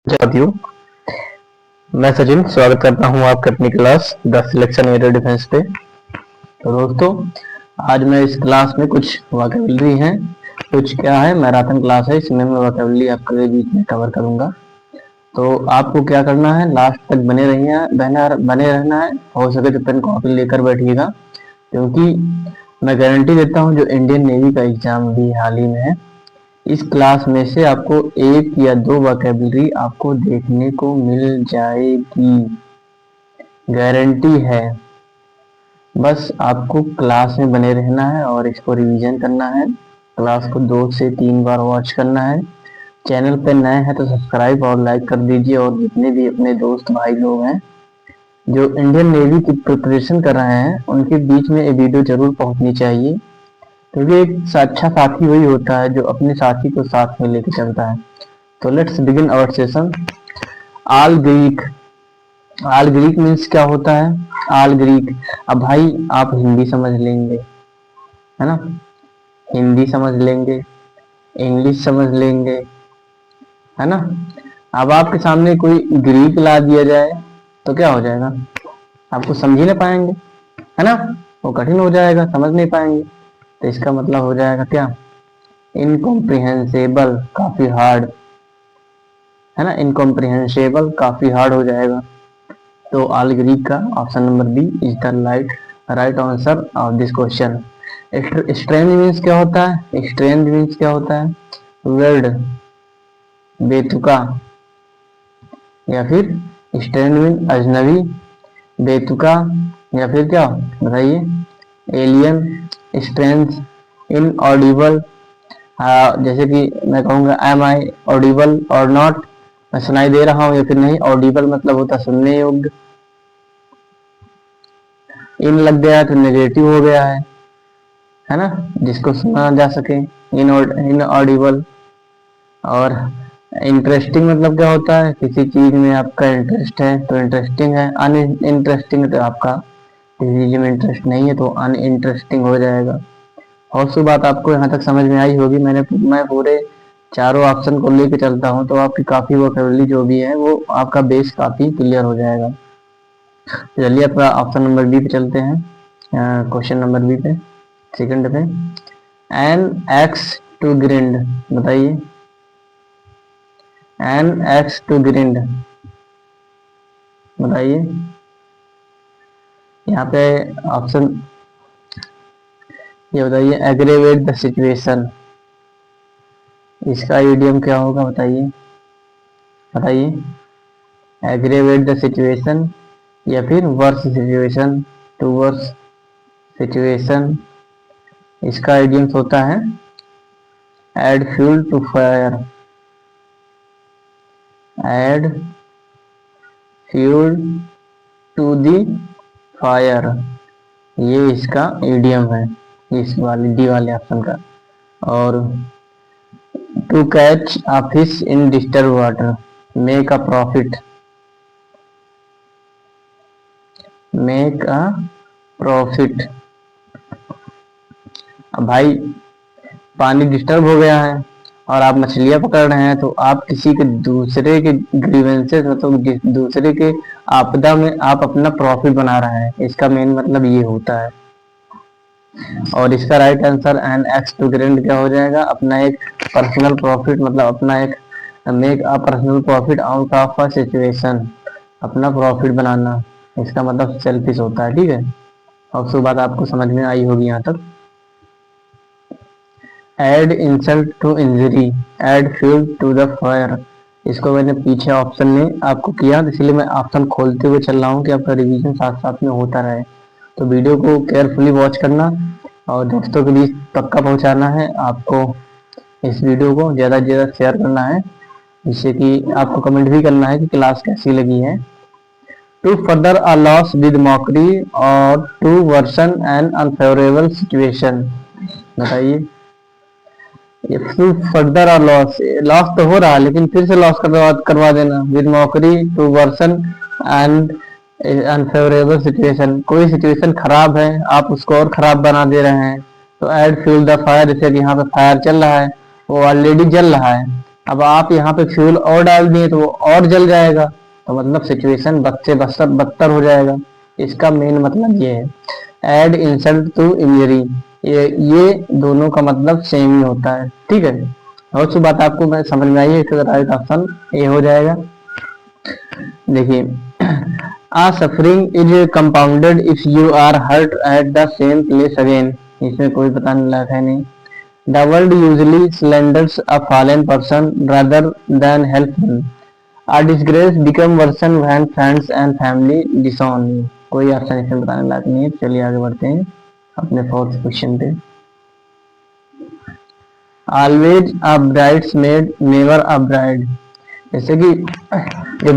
साथियों, मैं सचिन स्वागत करता हूं आपके अपनी class the selection area defence पे। तो दोस्तों, आज मैं इस क्लास में कुछ वोकैबुलरी हैं, कुछ क्या है मैराथन क्लास है, इसमें मैं वोकैबुलरी आपके बीच में कवर करूंगा। तो आपको क्या करना है, लास्ट तक बने रहना है। हो सके तो पेन कॉपी लेकर बैठिएगा, क्योंकि मैं गारंटी देता हूं जो इंडियन नेवी का एग्जाम भी हाल ही में है, इस क्लास में से आपको एक या दो वोकैबुलरी आपको देखने को मिल जाएगी, गारंटी है। बस आपको क्लास में बने रहना है और इसको रिवीजन करना है। क्लास को 2 से 3 बार वॉच करना है। चैनल पे नए हैं तो सब्सक्राइब और लाइक कर दीजिए, और जितने भी अपने दोस्त भाई लोग हैं जो इंडियन नेवी की प्रिपरेशन कर रहे हैं, उनके बीच में ये वीडियो जरूर पहुंचनी चाहिए, क्योंकि एक अच्छा साथी वही होता है जो अपने साथी को साथ में लेके चलता है। तो let's begin our session. All Greek. All Greek means क्या होता है? आल ग्रीक, अब भाई आप हिंदी समझ लेंगे, है ना, हिंदी समझ लेंगे, इंग्लिश समझ लेंगे, है ना। अब आपके सामने कोई ग्रीक ला दिया जाए तो क्या हो जाएगा? आपको समझ ही नहीं पाएंगे, है ना, वो कठिन हो जाएगा, समझ नहीं पाएंगे। तो इसका मतलब हो जाएगा क्या? इनकॉम्प्रिहेंसेबल, काफी हार्ड, है ना, इनकॉम्प्रिहेंसेबल काफी हार्ड हो जाएगा। तो ऑल ग्रीक का option number B is the right answer of this question. Strange means क्या होता है? स्ट्रेंज मीन्स क्या होता है? वर्ड, बेतुका, या फिर स्ट्रेंज मीन अजनबी, बेतुका, या फिर क्या बताइए? Alien, strange, inaudible. जैसे कि मैं कहूँगा एम आई ऑडिबल और नॉट, मैं सुनाई दे रहा हूँ या फिर नहीं। ऑडिबल मतलब होता सुनने योग्य, इन लग गया तो नेगेटिव हो गया है ना, जिसको सुना जा सके, इनऑडिबल। और इंटरेस्टिंग मतलब क्या होता है? किसी चीज में आपका इंटरेस्ट है तो इंटरेस्टिंग है, अन इंटरेस्टिंग तो आपका किसी चीज में इंटरेस्ट नहीं है तो अन इंटरेस्टिंग हो जाएगा। और सो बात आपको यहाँ तक समझ में आई होगी। मैं पूरे चारों ऑप्शन को लेके चलता हूँ, तो आपकी काफी वोकैबुलरी जो भी है वो आपका बेस काफी क्लियर हो जाएगा। चलिए अपना ऑप्शन नंबर बी पे चलते हैं, क्वेश्चन नंबर बी पे, सेकंड पे। एन एक्स टू ग्रिंड, बताइए, एन एक्स टू ग्रिंड, बताइए। यहाँ पे ऑप्शन ये बताइए, एग्रेवेट द सिचुएशन, इसका इडियम क्या होगा? बताइए, बताइए। एग्रेवेट द सिचुएशन या फिर worse situation, to worse situation. इसका इडियम्स होता है add fuel to fire, add fuel to the fire, ये इसका इडियम है, इस वाले डी वाले ऑप्शन का। और to catch a fish in disturb water, make a profit, make a profit. अब भाई पानी डिस्टर्ब हो गया है और आप मछलियां पकड़ रहे हैं, तो आप किसी के दूसरे के ग्रीवेंसेस मतलब दूसरे के आपदा में आप अपना प्रॉफिट बना रहे हैं, इसका मेन मतलब ये होता है। और इसका right answer an axe to grind क्या हो जाएगा? अपना एक पर्सनल प्रॉफिट, मतलब अपना एक make a personal profit out of a situation, अपना प्रॉफिट बनाना, इसका मतलब सेल्फिश होता है। ठीक है, अब सो बात आपको समझ में आई होगी यहाँ तक। Add insult to injury, add fuel to the fire, इसको मैंने पीछे ऑप्शन में आपको किया, इसलिए मैं ऑप्शन खोलते हुए चल रहा हूँ कि आपका रिवीजन साथ साथ में होता रहे। तो वीडियो को केयरफुली वॉच करना और दोस्तों के बीच पक्का पहुंचाना है। आपको इस वीडियो को ज़्यादा से ज़्यादा शेयर करना है, जिससे कि आपको कमेंट भी करना है कि क्लास कैसी लगी है। To further a loss with mockery और to worsen an unfavourable situation, बताइए। To further a loss, loss तो हो रहा है लेकिन फिर से लॉस करवा देना, with mockery, to worsen and unfavourable situation, कोई सिचुएशन खराब है आप उसको और खराब बना दे रहे हैं। तो ऐड फ्यूल द फायर, जैसे कि यहाँ पे फायर चल रहा है, वो ऑलरेडी जल रहा है, अब आप यहाँ पे फ्यूल और डाल दिए तो वो और जल जाएगा, तो मतलब सिचुएशन बदतर हो जाएगा। इसका मेन मतलब ये है, एड इंसल्ट टू इंजरी, ये दोनों का मतलब सेम ही होता है, ठीक है। और सी बात आपको मैं समझ में आई है, इसका राइट ऑप्शन ए हो जाएगा। देखिए, a suffering is compounded if you are hurt at the same place again, इसमें कोई बताने लायक है नहीं। The world usually slanders a fallen person rather than help him. A disgrace become worsen when friends and family disown you. कोई option इसमें बताने लायक नहीं है। चलिए आगे बढ़ते हैं अपने फोर्थ क्वेश्चन पे। Always a bridesmaid, never a bride. जैसे कि जो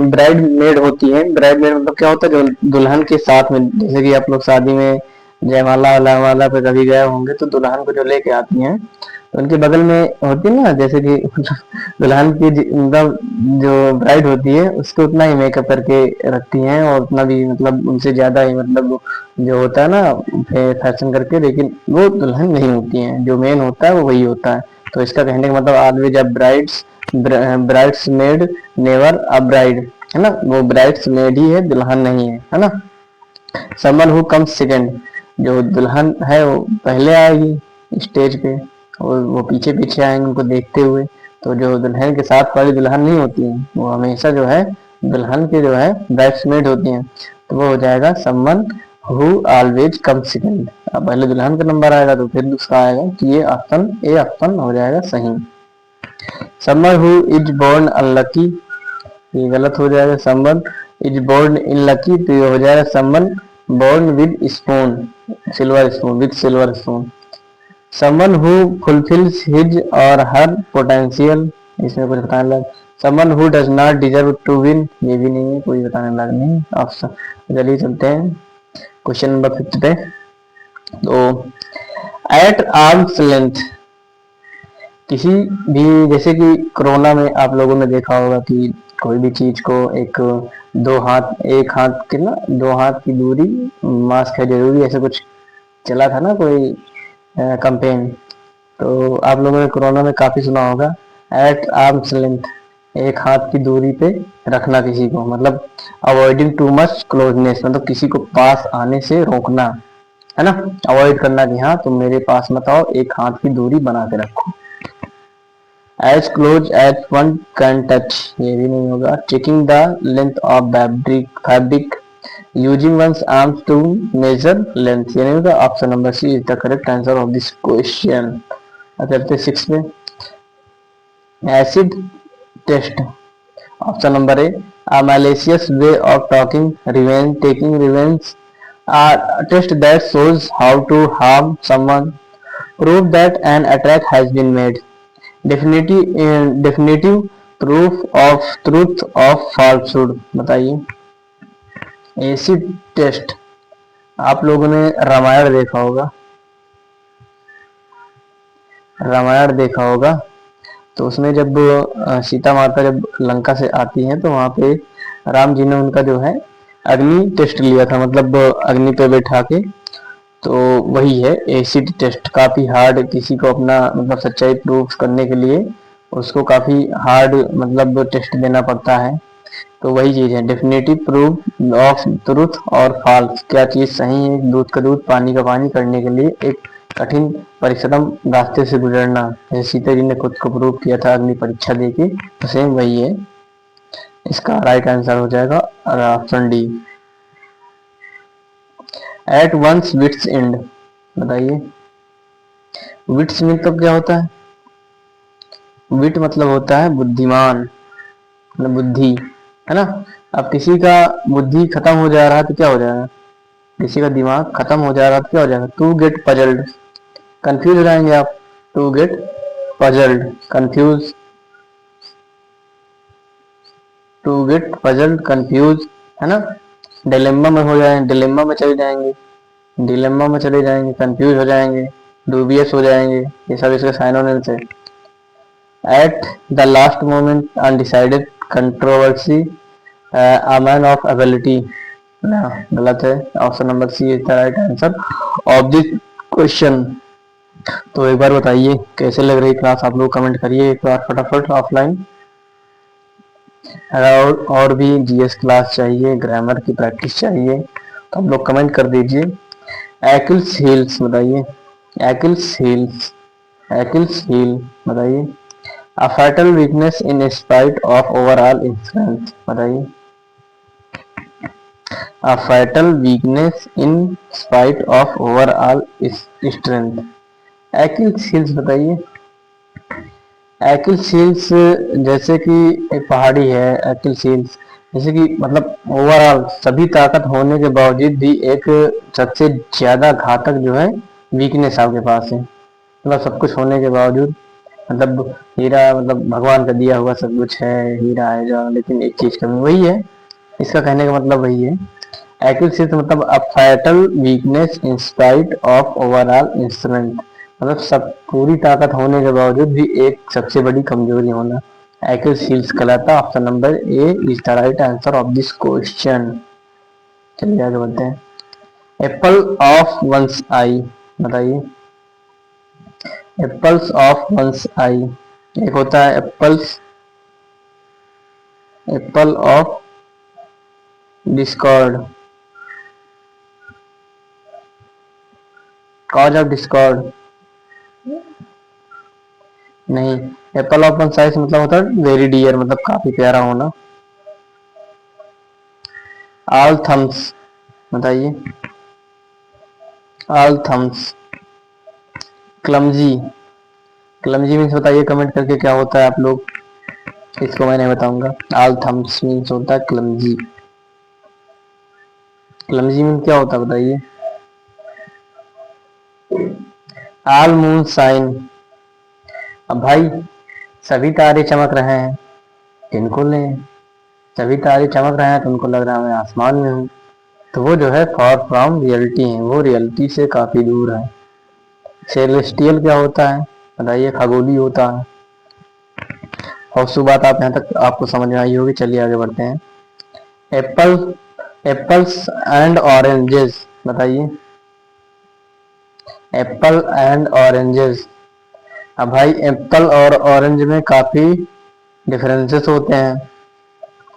ब्राइड मेड होती है, ब्राइड मेड मतलब क्या होता है, जो दुल्हन के साथ में, जैसे कि आप लोग शादी में जयमाला वलामाला पे कभी गए होंगे तो दुल्हन को जो लेके आती हैं तो उनके बगल में होती है ना, जैसे कि दुल्हन की मतलब जो ब्राइड होती है उसको उतना ही मेकअप करके रखती हैं और उतना भी मतलब उनसे ज्यादा ही मतलब जो होता है ना फैशन करके, लेकिन वो दुल्हन नहीं होती है, जो मेन होता है वो वही होता है। तो इसका कहने का मतलब always a brides made never a bride, है ना, वो ब्राइड्स मेड ही है, दुल्हन नहीं है ना। समवन हु कम्स सेकंड, जो दुल्हन है वो पहले आएगी स्टेज पे और वो पीछे पीछे आएंगे उनको देखते हुए। तो जो दुल्हन के साथ वाली दुल्हन नहीं होती है वो हमेशा जो है दुल्हन के जो है ब्राइड्समेड होती हैं। तो वो हो जाएगा someone who always come second. अब पहले दुल्हन का नंबर आएगा तो फिर दूसरा आएगा, तो ये ऑप्शन ए ऑप्शन हो जाएगा सही। Someone who is born unlucky, ये गलत हो जाएगा। Someone is born in lucky, तो ये हो जाएगा someone born with spoon, silver spoon, with silver spoon. Someone who fulfils his और हर पोटेंशियल, इसमें कुछ बताने लगा। Someone who does not deserve to win, ये भी नहीं है, कोई बताने लगा नहीं ऑप्शन। चलिए चलते हैं क्वेश्चन नंबर 5 पे। तो एट आर्म्स लेंथ, किसी भी, जैसे कि कोरोना में आप लोगों ने देखा होगा कि कोई भी चीज को एक एक हाथ के ना, दो हाथ की दूरी, मास्क है जरूरी, ऐसे कुछ चला था ना कोई कैंपेन। तो आप लोगों ने कोरोना में काफी सुना होगा एट आर्म्स लेंथ, एक हाथ की दूरी पे रखना किसी को, मतलब अवॉइडिंग टू मच क्लोजनेस, मतलब किसी को पास आने से रोकना, है ना, अवॉइड करना कि हाँ तुम मेरे पास मत आओ, एक हाथ की दूरी बना के रखो। As close as one can touch, ये भी नहीं होगा। Checking the length of fabric using one's arms to measure length, ये नहीं होगा। Option number C is the correct answer of this question. चलते 6 पे। Acid test, option number A, a malicious way of taking revenge, a test that shows how to harm someone, proof that an attack has been made, definitive proof of truth of falsehood। बताइए। Acid test, आप लोगों ने रामायण देखा होगा, रामायण देखा होगा तो उसमें जब सीता माता जब लंका से आती हैं तो वहां पे राम जी ने उनका जो है अग्नि टेस्ट लिया था, मतलब अग्नि पे बैठा के। तो वही है एसिड टेस्ट, काफी हार्ड, किसी को अपना मतलब सच्चाई प्रूफ करने के लिए उसको काफी हार्ड मतलब टेस्ट देना पड़ता है। तो वही चीज है, डेफिनेटिव प्रूफ ऑफ ट्रूथ और फॉल्स, क्या चीज सही है, दूध का दूध पानी का पानी करने के लिए एक कठिन परिश्रम रास्ते से गुजरना, जैसे सीता जी ने खुद को प्रूव किया था अग्नि परीक्षा देके, तो सेम वही है। इसका राइट आंसर हो जाएगा option D. At one's wits end, बताइए। विट्स मतलब क्या होता है? विट मतलब होता है बुद्धिमान, मतलब बुद्धि, है ना। अब किसी का बुद्धि खत्म हो जा रहा है तो क्या हो जाएगा, किसी का दिमाग खत्म हो जा रहा है तो क्या हो जाएगा, टू गेट पजल्ड, कंफ्यूज हो जाएंगे आप, to get puzzled, confuse, to get puzzled confuse, है ना। डिलेम्मा में हो जाएंगे, डिलेम्मा में चले जाएंगे, डिलेम्मा में चले जाएंगे, कंफ्यूज हो जाएंगे, डूबियस हो जाएंगे, ये सब इसके साइनोनिम्स है। At the last moment undecided controversy, a man of ability, ना गलत है। Option number C is the right answer of this question. तो एक बार बताइए कैसे लग रही क्लास, आप लोग कमेंट करिए एक बार फटाफट ऑफलाइन। और भी जीएस क्लास चाहिए, ग्रामर की प्रैक्टिस चाहिए तो आप लोग कमेंट कर दीजिए। एक्ल्स हील्स बताइए, एक्ल्स हील्स, एक्ल्स हील बताइए। A fatal weakness in spite of overall strength बताइए। A fatal weakness in spite of overall strength, Achilles heels बताइए। एक्ल्स हील्स जैसे कि एक पहाड़ी है, एक्ल्स हील्स जैसे कि मतलब ओवरऑल सभी ताकत होने के बावजूद भी एक सबसे ज्यादा घातक जो है वीकनेस आपके पास है। मतलब सब कुछ होने के बावजूद, मतलब हीरा, मतलब भगवान का दिया हुआ सब कुछ है, हीरा है जो, लेकिन एक चीज कमी, वही है इसका कहने का मतलब वही है। एक्यूरेसी मतलब a fatal weakness in spite of overall instrument, मतलब सब पूरी ताकत होने के बावजूद भी एक सबसे बड़ी कमजोरी होना। एक्यूरेसी कहलाता है। Option number A is the right answer of this question. चलिए आगे बढ़ते हैं। एप्पल ऑफ वंस आई बताइए। एप्पल्स ऑफ वंस आई, एक होता है apples, apple of discord, cause of discord नहीं। एप्पल ऑफ वन साइज मतलब होता है वेरी डियर, मतलब काफी प्यारा होना। ऑल थम्स बताइए। All thumbs, clumsy, clumsy means बताइए कमेंट करके क्या होता है आप लोग, इसको मैं नहीं बताऊंगा। ऑल थम्स मीन्स होता है क्लमजी। क्लमजी मीन्स क्या होता है बताइए। ऑल मून साइन, अब भाई सभी तारे चमक रहे हैं, इनको लें, सभी तारे चमक रहे हैं तो उनको लग रहा है मैं आसमान में हूँ, तो वो जो है फॉर फ्रॉम रियलिटी है, वो रियलिटी से काफी दूर है। सेलेस्टियल क्या होता है बताइए, खगोली होता है। और सु बात आप यहाँ तक आपको समझ में आई होगी। चलिए आगे बढ़ते हैं। एप्पल, एप्पल्स एंड ऑरेंजेस बताइए। एप्पल एंड ऑरेंजेस, अब भाई एप्पल और ऑरेंज में काफी डिफरेंसेस होते हैं,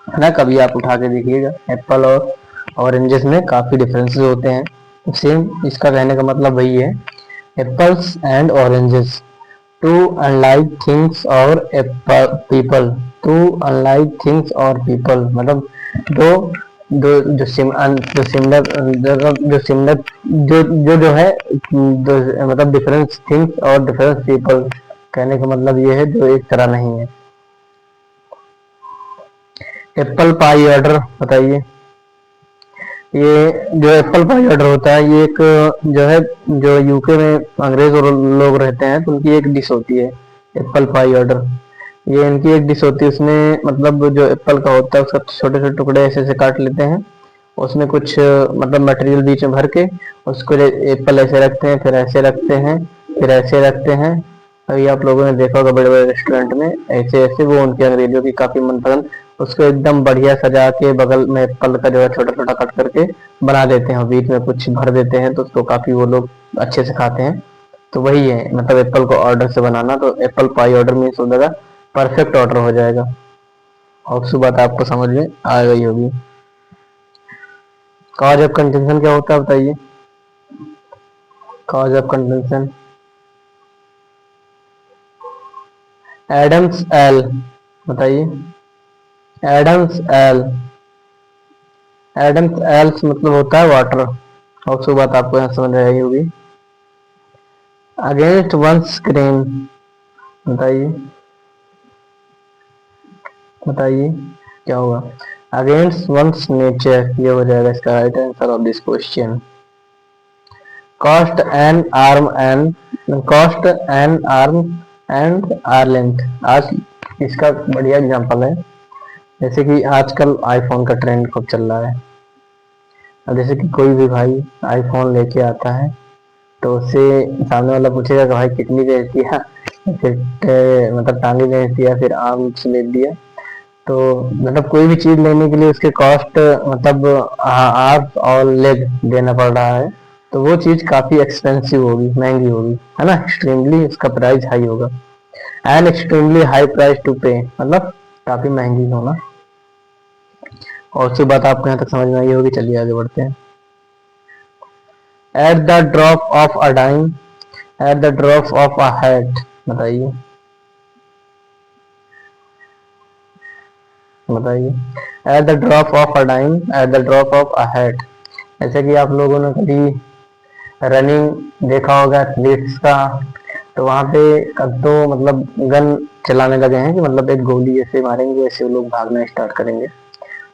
है ना, कभी आप उठा के देखिएगा। एप्पल और ऑरेंजेस में काफी डिफरेंसेस होते हैं, सेम इसका कहने का मतलब वही है। Apples and oranges, to unlike things और पीपल, टू अनलाइक थिंग्स और पीपल, मतलब दो दो जो सिमिलर, जो सिमिलर, जो है मतलब डिफरेंस थिंग्स और डिफरेंस पीपल, कहने का मतलब ये है जो एक तरह नहीं है। एप्पल पाई ऑर्डर बताइए। ये जो एप्पल पाई ऑर्डर होता है ये एक जो है, जो यूके में अंग्रेज और लोग रहते हैं तो उनकी एक डिश होती है एप्पल पाई ऑर्डर। ये इनकी एक डिश होती है, उसमें मतलब जो एप्पल का होता है उसका छोटे छोटे टुकड़े ऐसे ऐसे काट लेते हैं, उसमें कुछ मतलब मटेरियल बीच में भर के उसको एप्पल ऐसे रखते हैं, फिर ऐसे रखते हैं, फिर ऐसे रखते हैं। अभी आप लोगों ने देखा होगा बड़े बड़े रेस्टोरेंट में ऐसे ऐसे, वो उनके अंग्रेजों की काफी मनपसंद, उसको एकदम बढ़िया सजा के बगल में एप्पल का जो है छोटा छोटा कट करके बना देते हैं और बीच में कुछ भर देते हैं, तो उसको काफी वो लोग अच्छे से खाते हैं। तो वही है मतलब एप्पल को ऑर्डर से बनाना, तो एप्पल पाई ऑर्डर मीन्स हो जाएगा परफेक्ट ऑर्डर हो जाएगा। और उस बात आपको समझ में आ गई होगी। कॉज ऑफ कंजंक्शन क्या होता है बताइए। Cause of conjunction, Adam's ale बताइए। एडम्स एल, एडम्स एल्स मतलब होता है वाटर। और उस बात आपको यहाँ समझ में आई होगी। अगेंस्ट वंस क्रेन बताइए, बताइए क्या होगा। अगेंस्ट वंस नेचर, ये हो जाएगा इसका right answer of this question. Cost an arm and, cost an arm and आर्लेंट, आज इसका बढ़िया एग्जांपल है। जैसे कि आजकल आईफोन का ट्रेंड खूब चल रहा है। अब जैसे कि कोई भी भाई आईफोन लेके आता है तो उससे सामने वाला पूछेगा कि भाई कितनी बेच दिया, फिर मतलब टांगे बेच दिया, फिर आर्म बेच दिया। तो मतलब कोई भी चीज लेने के लिए उसके कॉस्ट मतलब आर्म और लेग देना पड़ रहा है। तो वो चीज काफी एक्सपेंसिव होगी, महंगी होगी, है ना, एक्सट्रीमली उसका प्राइस हाई होगा। An extremely high price to pay, मतलब काफी महंगी होना। और उसकी बात आपको यहाँ तक समझ में आई होगी। चलिए आगे बढ़ते हैं। At the drop of a dime, at the drop of a hat, बताइए बताइए। At the drop of a dime, at the drop of a hat. जैसे कि आप लोगों ने कभी रनिंग देखा होगा एथलीट्स का, तो वहां पे अब तो मतलब गन चलाने लगे हैं कि मतलब एक गोली जैसे मारेंगे वैसे वो लोग भागना स्टार्ट करेंगे।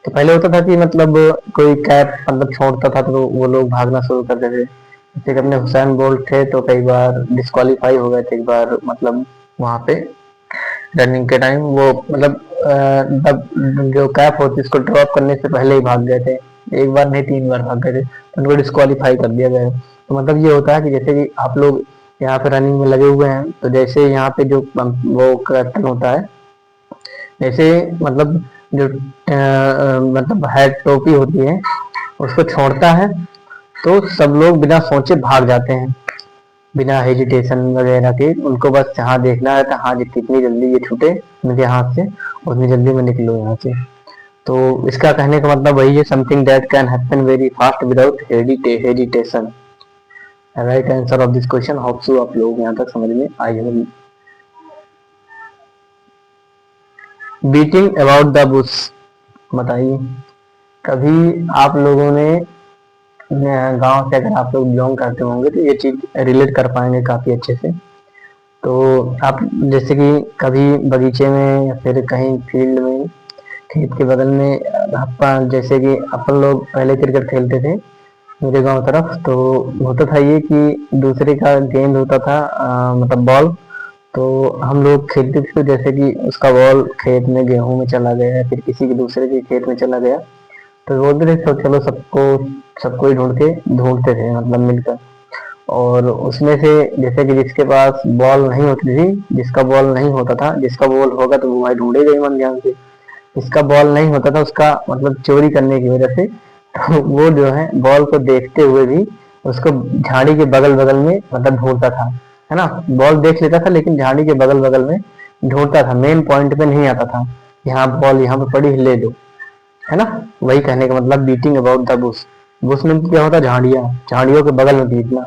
तो पहले होता था कि मतलब कोई कैप मतलब छोड़ता था तो वो लोग भागना शुरू करते थे। जैसे कि अपने हुसैन बोल्ट थे तो कई बार डिस्क्वालीफाई हो गए थे एक बार, मतलब वहां पे रनिंग के टाइम वो मतलब जो कैप होती है उसको ड्रॉप करने से पहले ही भाग गए थे। एक बार नहीं 3 बार भाग गए थे तो उनको डिस्क्वालीफाई कर दिया गया। तो मतलब ये होता है कि जैसे कि आप लोग यहाँ पे रनिंग में लगे हुए हैं तो जैसे यहाँ पे जो वो कर्टन होता है, जैसे मतलब जो मतलब हेड टोपी होती है उसको छोड़ता है तो सब लोग बिना सोचे भाग जाते हैं, बिना हेजिटेशन वगैरह के। उनको बस जहाँ देखना है तो हाँ जी कितनी जल्दी ये छूटे उनके हाथ से, उतनी जल्दी में निकलो यहाँ से। तो इसका कहने का मतलब वही है, something that can happen very fast without hesitation. Right answer of this question. Hope so आप लोग यहाँ तक समझ में आई होगी। बीटिंग अबाउट द बुश, बताइए। कभी आप लोगों ने गांव से अगर आप लोग बिलोंग करते होंगे तो ये चीज रिलेट कर पाएंगे काफी अच्छे से। तो आप जैसे कि कभी बगीचे में या फिर कहीं फील्ड में खेत के बगल में अपन जैसे कि अपन लोग पहले क्रिकेट खेलते थे मेरे गांव तरफ, तो होता था ये कि दूसरे का गेंद होता था मतलब बॉल, तो हम लोग खेलते थे तो जैसे कि उसका बॉल खेत में गेहूं में चला गया या फिर किसी के दूसरे के खेत में चला गया तो बोलते थे तो चलो सबको सबको ही ढूंढते थे मतलब मिलकर। और उसमें से जैसे कि जिसके पास बॉल नहीं होती थी, जिसका बॉल नहीं होता था, जिसका बॉल होगा तो वो भाई ढूंढेगा ही मन ध्यान से। जिसका बॉल नहीं होता था उसका मतलब चोरी करने की वजह से तो वो जो है बॉल को देखते हुए भी उसको झाड़ी के बगल बगल में मतलब ढूंढता था, है ना। बॉल देख लेता था लेकिन झाड़ी के बगल बगल में ढूंढता था, मेन पॉइंट पे नहीं आता था। यहाँ बॉल यहाँ पे पड़ी ले लो, है ना। वही कहने का मतलब beating about the Bush. Bush में क्या होता है, झाड़ियाँ, झाड़ियों के बगल में बीतना।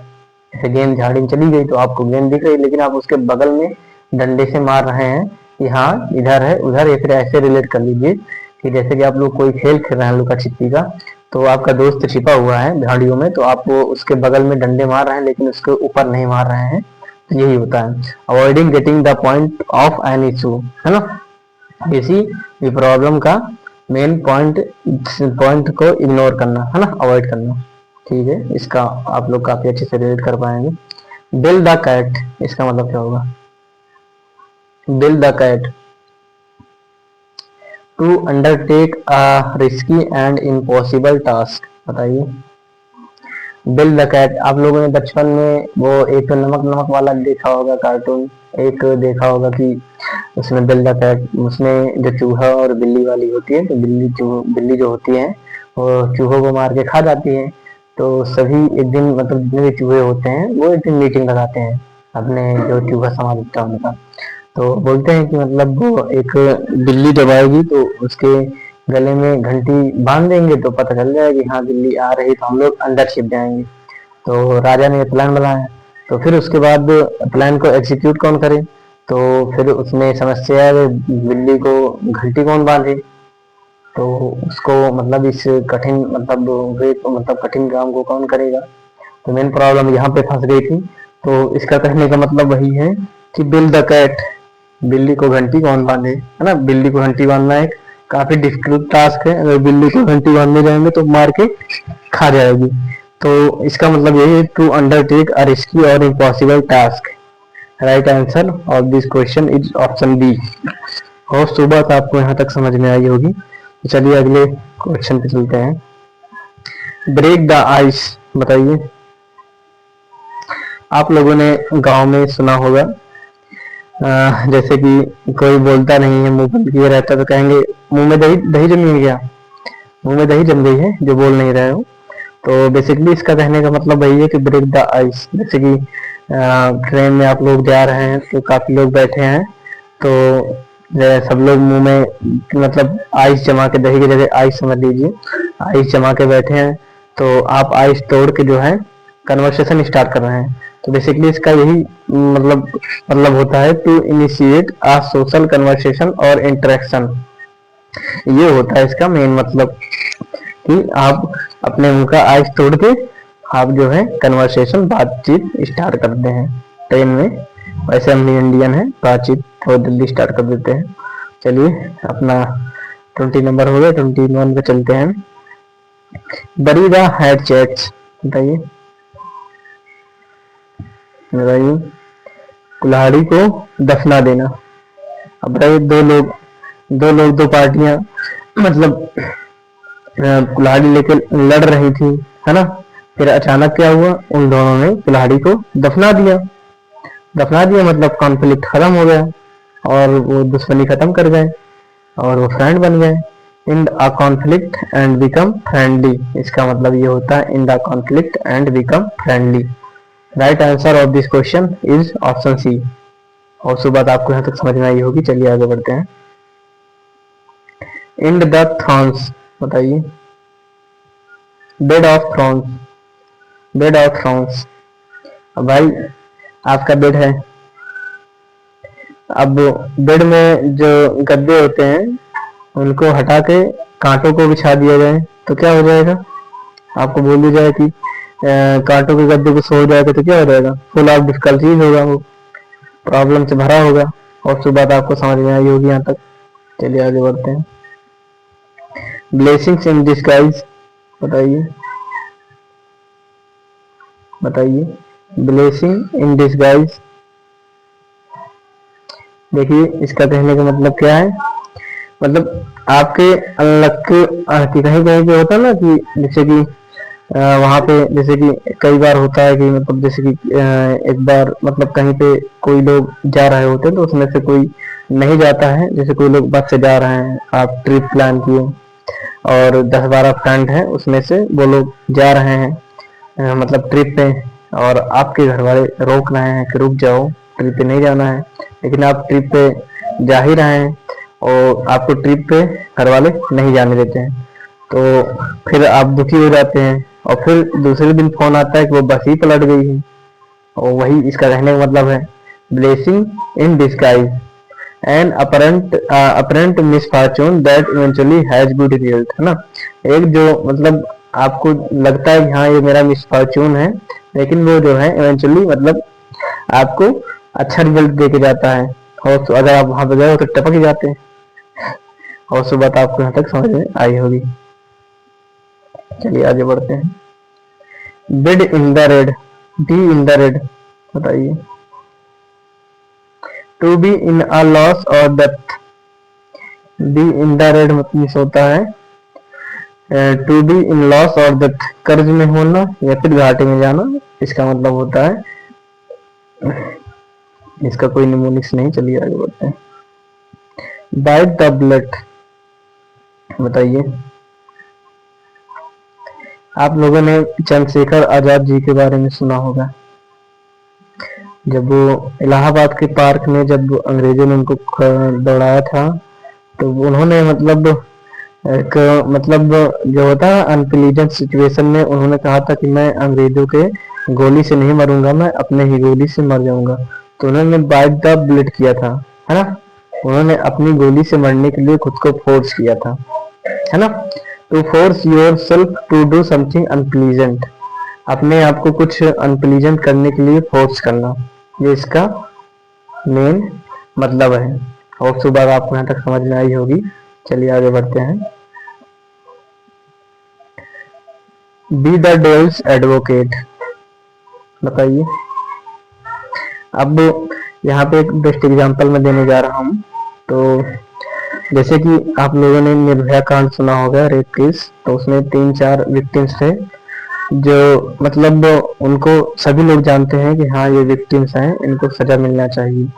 जैसे गेंद झाड़ी में चली गई तो आपको गेंद दिख रही लेकिन आप उसके बगल में डंडे से मार रहे हैं कि हाँ इधर है उधर, या फिर ऐसे रिलेट कर लीजिए कि जैसे कि आप लोग कोई खेल खेल रहे हैं लुका छिपी का, तो आपका दोस्त छिपा हुआ है झाड़ियों में तो आप वो उसके बगल में डंडे मार रहे हैं लेकिन उसके ऊपर नहीं मार रहे हैं। तो यही होता है avoiding getting the point of an issue, है ना। किसी भी प्रॉब्लम का मेन पॉइंट को इग्नोर करना, है ना, अवॉइड करना। ठीक है, इसका आप लोग काफी अच्छे से रिलेट कर पाएंगे। बिल द कैट, इसका मतलब क्या होगा। Bell the cat, to undertake a risky and impossible task, बताइए। बिल द कैट, आप लोगों ने बचपन में वो एक तो नमक नमक वाला देखा होगा कार्टून, एक देखा होगा कि उसमें बिल द कैट, उसमें जो चूहा और बिल्ली वाली होती है तो बिल्ली जो होती है वो चूहों को मार के खा जाती है। तो सभी एक दिन मतलब जितने भी चूहे होते हैं वो एक दिन मीटिंग लगाते हैं अपने जो चूहा समाज होता है उनका। तो बोलते हैं कि मतलब वो एक बिल्ली जब आएगी तो उसके गले में घंटी बांध देंगे तो पता चल जाएगा कि हाँ बिल्ली आ रही तो हम लोग अंदर छिप जाएंगे। तो राजा ने प्लान बनाया, तो फिर उसके बाद प्लान को एग्जीक्यूट कौन करे, तो फिर उसमें समस्या है बिल्ली को घंटी कौन बांधे। तो उसको मतलब इस कठिन मतलब कठिन काम को कौन करेगा। तो मेन प्रॉब्लम यहाँ पे फंस गई थी। तो इसका कहने का मतलब वही है कि बिल द कैट, बिल्ली को घंटी कौन बांधे, है ना। बिल्ली को घंटी बांधना एक काफी डिफिकल्ट टास्क है, अगर बिल्ली को घंटी बांधने जाएंगे तो मार के खा जाएगी। तो इसका मतलब यही है टू अंडरटेक अ रिस्की और impossible task. Right answer of this question is option B. और सुबह आपको यहाँ तक समझ में आई होगी। तो चलिए अगले क्वेश्चन पे चलते हैं। ब्रेक द आइस, बताइए। आप लोगों ने गांव में सुना होगा जैसे कि कोई बोलता नहीं है मुंह बंद किए रहता तो कहेंगे मुंह में दही दही जम गया, मुंह में दही जम गई है जो बोल नहीं रहे हो। तो बेसिकली इसका कहने का मतलब वही है कि ब्रेक द आइस। जैसे कि ट्रेन में आप लोग जा रहे हैं तो काफी लोग बैठे हैं, तो सब लोग मुंह में मतलब आइस जमा के, दही की जगह आइस समझ लीजिए, आइस जमा के बैठे हैं, तो आप आइस तोड़ के जो है कन्वर्सेशन स्टार्ट कर रहे हैं। तो बेसिकली इसका यही मतलब होता है to initiate a social conversation और इंटरेक्शन। ये होता है इसका मेन मतलब कि आप अपने मुंह का आइस तोड़ के आप जो है कन्वर्सेशन, बातचीत स्टार्ट करते हैं ट्रेन में। वैसे हम इंडियन है, बातचीत बहुत जल्दी स्टार्ट कर देते हैं। चलिए अपना 20 नंबर हो गया, 21 पे चलते हैं। बरी द हेड चैट्स, बताइए बताइए। कुल्हाड़ी को दफना देना। अब बताइए, दो पार्टियां मतलब कुल्हाड़ी लेकर लड़ रही थी, है ना। फिर अचानक क्या हुआ, उन दोनों ने कुल्हाड़ी को दफना दिया। दफना दिया मतलब कॉन्फ्लिक्ट खत्म हो गया और वो दुश्मनी खत्म कर गए और वो फ्रेंड बन गए। In a conflict and become friendly, इसका मतलब ये होता है in the conflict and become friendly. Right answer of this question is option C. और सो बात आपको यहाँ तक समझ में आई होगी। चलिए आगे बढ़ते हैं। इंड द थ्रॉन्स, बताइए। Bed of Thrones, bed of Thrones. अब भाई आपका बेड है, अब बेड में जो गद्दे होते हैं उनको हटा के कांटों को बिछा दिया जाए तो क्या हो जाएगा। आपको बोल दिया जाए कि कांटों के गद्दे को सो जाएगा तो क्या हो जाएगा, फुल ऑफ डिफिकल्टीज होगा, वो प्रॉब्लम से भरा होगा। और उसके बाद आपको समझ में आई होगी यहाँ तक। चलिए आगे बढ़ते हैं। ब्लेसिंग्स इन डिस्गाइज, बताइए बताइए। ब्लेसिंग इन डिस्गाइज, देखिए इसका कहने का मतलब क्या है। मतलब आपके अनलक कहीं कहीं पे होता है ना कि जैसे कि वहां पे जैसे कि कई बार होता है कि मतलब जैसे कि एक बार मतलब कहीं पे कोई लोग जा रहे होते हैं तो उसमें से कोई नहीं जाता है। जैसे कोई लोग बस से जा रहे हैं, आप ट्रिप प्लान किए और 10-12 फ्रेंड हैं, उसमें से वो लोग जा रहे हैं मतलब ट्रिप पे, और आपके घर वाले रोक रहे हैं कि रुक जाओ, ट्रिप पे नहीं जाना है। लेकिन आप ट्रिप पे जा ही रहे हैं और आपको ट्रिप पे घर वाले नहीं जाने देते हैं, तो फिर आप दुखी हो जाते हैं और फिर दूसरे दिन फोन आता है कि वो बस ही पलट गई है। और वही इसका कहने का मतलब है blessing in disguise, an apparent misfortune that eventually has good result, है ना। एक जो मतलब आपको लगता है कि हाँ ये मेरा मिसफॉर्चून है, लेकिन वो जो है इवेंचुअली मतलब आपको अच्छा रिजल्ट दे के जाता है। और तो अगर आप वहां पे गए तो टपक ही जाते हैं। और सो बात आपको यहाँ तक समझ में आई होगी। चलिए आगे बढ़ते हैं। Bid in the red, be in the red, बताइए। To be in a loss और death, be in the red मतलब होता है टू बी इन लॉस और डेथ, कर्ज में होना या फिर घाटे में जाना, इसका मतलब होता है। इसका कोई निमोनिक्स नहीं। चलिए आगे बढ़ते हैं। बाइट द बुलेट, बताइए। आप लोगों ने चंद्रशेखर आजाद जी के बारे में सुना होगा। जब वो इलाहाबाद के पार्क में जब अंग्रेजों ने उनको दौड़ाया था तो उन्होंने मतलब एक मतलब जो होता है अनप्लीजेंट सिचुएशन में उन्होंने कहा था कि मैं अंग्रेजों के गोली से नहीं मरूंगा, मैं अपने ही गोली से मर जाऊंगा। तो उन्होंने बाइट द बुलेट किया था, है ना। उन्होंने अपनी गोली से मरने के लिए खुद को फोर्स किया था, है ना। To force yourself to do something unpleasant, अपने आप को कुछ अनप्लीजेंट करने के लिए फोर्स करना, ये इसका मेन मतलब है। और सुबह आपको यहाँ तक समझ में आई होगी। चलिए आगे बढ़ते हैं। बी द डेविल्स एडवोकेट, बताइए। अब यहाँ पे एक बेस्ट एग्जांपल मैं देने जा रहा हूँ। तो जैसे कि आप लोगों ने निर्भया कांड सुना होगा, रेप केस, तो उसमें 3-4 विक्टिम्स थे जो मतलब उनको सभी लोग जानते हैं कि हाँ ये विक्टिम्स हैं, इनको सजा मिलना चाहिए।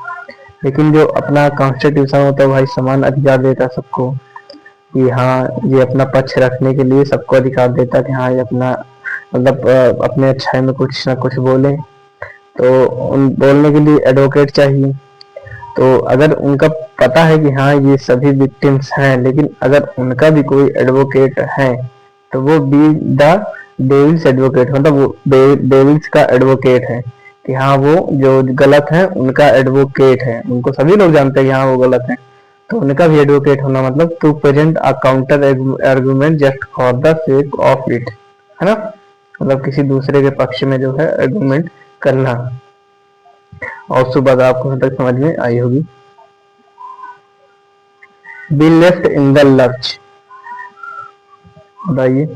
लेकिन जो अपना कॉन्स्टिट्यूशन होता है भाई समान अधिकार देता है सबको कि हाँ ये अपना पक्ष रखने के लिए सबको अधिकार देता है कि हाँ ये अपना मतलब अपने अच्छाई में कुछ ना कुछ बोले, तो उन बोलने के लिए एडवोकेट चाहिए। तो अगर उनका पता है कि हाँ ये सभी विक्टिम्स हैं, लेकिन अगर उनका भी कोई एडवोकेट है तो वो बी द डेविल्स एडवोकेट, मतलब वो डेविल्स का एडवोकेट है कि हाँ वो जो गलत है उनका एडवोकेट है। उनको सभी लोग जानते हैं कि हाँ वो गलत है, तो उनका भी एडवोकेट होना मतलब to present a counter argument just for the sake of it, है ना, मतलब किसी दूसरे के पक्ष में जो है आर्गुमेंट करना। और उसके बाद आपको यहाँ तक समझ में आई होगी। Be left in the lurch, बताइए।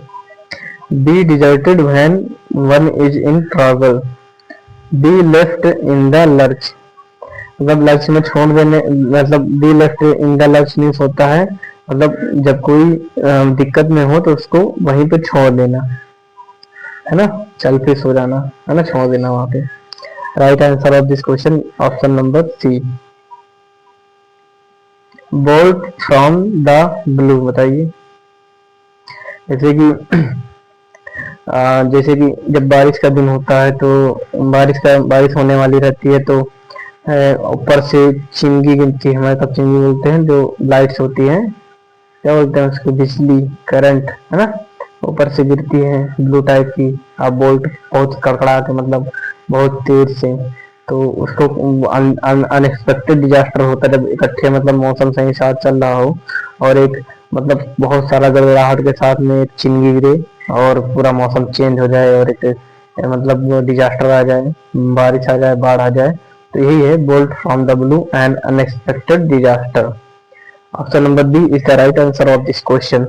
Be deserted when one is in trouble. Be left in the lurch, मतलब लर्च में छोड़ देने, मतलब be left in the lurch means होता है मतलब जब कोई दिक्कत में हो तो उसको वहीं पे छोड़ देना, है ना, चल फिर सो जाना, है ना, छोड़ देना वहां पे। Right answer of this question option number C, bolt from the blue, बताइए। जैसे कि जैसे कि जब बारिश का दिन होता है तो बारिश होने वाली रहती है, तो ऊपर से चिंगी गिरती है, हमारे तब चिंगी बोलते हैं, जो लाइट्स होती हैं, क्या बोलते हैं उसको, बिजली, करंट, है ना, ऊपर से गिरती है ब्लू टाइप की। अब बोल्ट बहुत कड़कड़ा के, मतलब बहुत तेज से, तो उसको अनएक्सपेक्टेड डिजास्टर होता है जब इकट्ठे, मतलब मौसम सही साथ चल रहा हो और एक मतलब बहुत सारा गड़गड़ाहट के साथ में एक चिंगी गिरे और पूरा मौसम चेंज हो जाए और एक मतलब डिजास्टर आ जाए, बारिश आ जाए, बाढ़ आ जाए, तो यही है bolt from the blue and unexpected disaster. Option number B is the right answer of this question.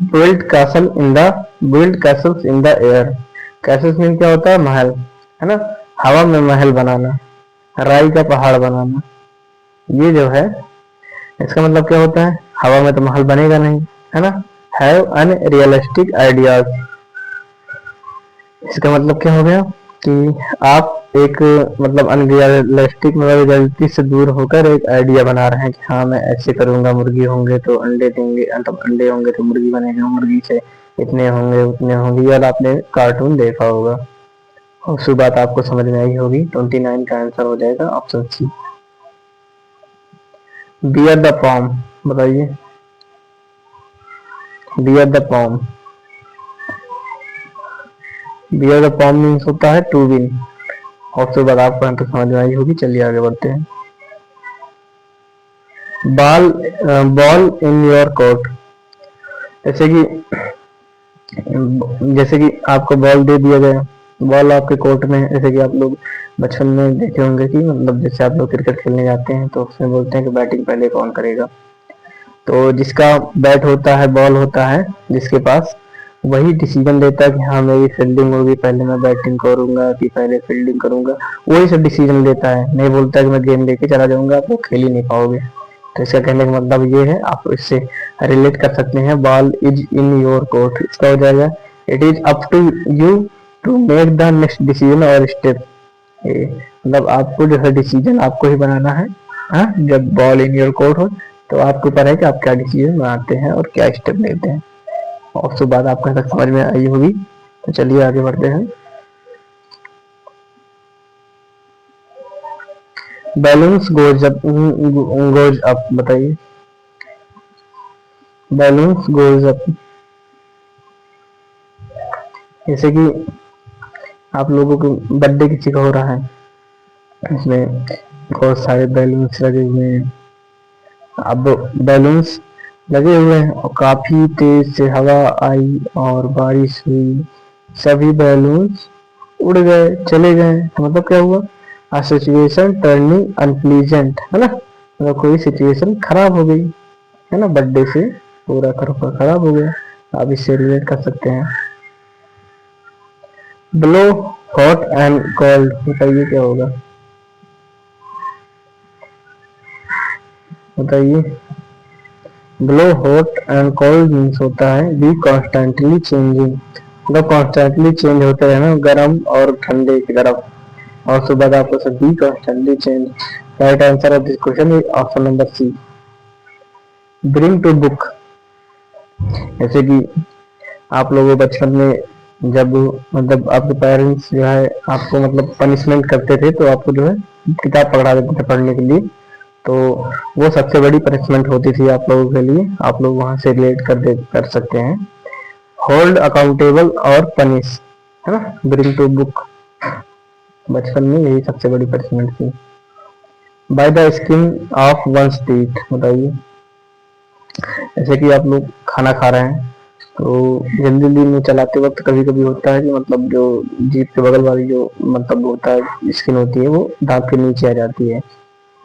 Build castle in the build castles in the air. Castles mean क्या होता है, महल, है ना, हवा में महल बनाना, राई का पहाड़ बनाना, ये जो है इसका मतलब क्या होता है, हवा में तो महल बनेगा नहीं, है ना। हैव अनरियलिस्टिक आइडियाज, इसका मतलब क्या हो गया कि आप एक मतलब अनरियलिस्टिक, मतलब रियलिटी से दूर होकर एक आइडिया बना रहे हैं कि हाँ मैं ऐसे करूंगा, मुर्गी होंगे तो अंडे देंगे, मतलब अंडे होंगे तो मुर्गी बनेगा, मुर्गी से इतने होंगे उतने होंगे, यार आपने कार्टून देखा होगा। और उसी बात आपको समझ में आई होगी। 29 का आंसर हो जाएगा option C, bear the palm, बताइए। Bear the palm, bear the palm means होता है टू विन। और उसके बाद आपको तो समझ में आई होगी। चलिए आगे बढ़ते हैं। Ball ball in your court, जैसे कि आपको बॉल दे दिया गया, बॉल आपके कोर्ट में है, जैसे कि आप लोग बचपन में देखे होंगे कि मतलब जैसे आप लोग क्रिकेट खेलने जाते हैं तो उसमें बोलते हैं कि बैटिंग पहले कौन करेगा, तो जिसका बैट होता है, बॉल होता है जिसके पास, वही डिसीजन लेता है कि हाँ मेरी फील्डिंग होगी, पहले मैं बैटिंग करूंगा कि पहले फील्डिंग करूंगा, वही सब डिसीजन लेता है, नहीं बोलता कि मैं गेम लेके चला जाऊंगा, आप वो खेल ही नहीं पाओगे। तो इसका कहने का मतलब ये है, आप इससे रिलेट कर सकते हैं, ball is in your court, इसका हो जाएगा it is up to you to make the next decision और स्टेप। मतलब आपको जो है डिसीजन आपको ही बनाना है, हाँ, जब बॉल इन योर कोर्ट हो तो आपके ऊपर है कि आप क्या डिसीजन बनाते हैं और क्या स्टेप लेते हैं। और उसके बाद आपको तक समझ में आई होगी। तो चलिए आगे बढ़ते हैं। बैलून्स गोज अप, बताइए। बैलून्स गोज अप, जैसे कि आप लोगों को बर्थडे किसी का हो रहा है, इसमें बहुत सारे बैलून्स लगे हुए हैं। अब बैलून्स लगे हुए हैं और काफी तेज से हवा आई और बारिश हुई, सभी बैलून्स उड़ गए, चले गए, तो मतलब क्या हुआ, आ सिचुएशन टर्निंग अनप्लीजेंट, है ना, मतलब कोई सिचुएशन खराब हो गई, है ना, बर्थडे से पूरा खराब हो गया। आप इससे रिलेट कर सकते हैं। ब्लो हॉट एंड कोल्ड, बताइए क्या होगा, बताइए। Blow hot and cold means होता है बी कॉन्स्टेंटली चेंजिंग, मतलब कॉन्स्टेंटली चेंज होते हैं ना, गर्म और ठंडे की तरफ। और उसके बाद आपको सब be constantly change. Right answer of this question is option number C, bring to book, जैसे कि आप लोगों बचपन में जब मतलब आपके पेरेंट्स जो है आपको मतलब पनिशमेंट करते थे तो आपको जो है किताब पकड़ा देते थे पढ़ने के लिए, तो वो सबसे बड़ी पनिशमेंट होती थी आप लोगों के लिए। आप लोग वहां से रिलेट कर सकते हैं। होल्ड अकाउंटेबल और पनिश, है ना, ब्रिंग टू बुक, बचपन में यही सबसे बड़ी पनिशमेंट थी। By the skin of one's teeth, बताइए। जैसे कि आप लोग खाना खा रहे हैं तो जल्दी जल्दी में चलाते वक्त कभी कभी होता है कि मतलब जो जीभ के बगल वाली जो मतलब होता है स्किन होती है वो दांत के नीचे आ जाती है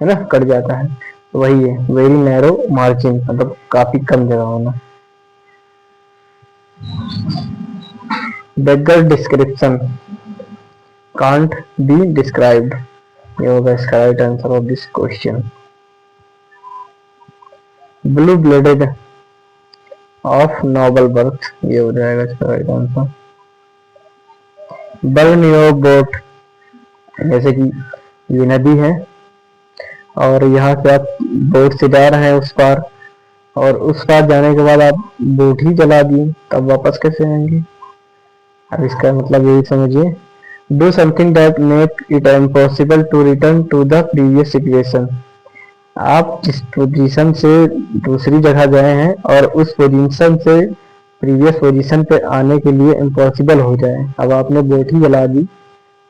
ना, कट जाता है। तो वही है वेरी नैरो मार्जिन, मतलब काफी कम जगह होना। बेगर डिस्क्रिप्शन कांट बी डिस्क्राइब्ड, ये होगा इसका right answer of this question. Blue blooded of noble birth, ये हो जाएगा इसका right answer. Burn your boat, जैसे कि ये नदी है और यहाँ से आप बोट से जा रहे हैं उस पार, और उस पार जाने के बाद आप बोट ही जला दिए, तब वापस कैसे आएंगे। अब इसका मतलब यही समझिए, do something that make it impossible to return to the previous situation. आप जिस पोजीशन से दूसरी जगह गए हैं और उस पोजीशन से प्रीवियस पोजीशन पे आने के लिए इम्पॉसिबल हो जाए, अब आपने बोट ही जला दी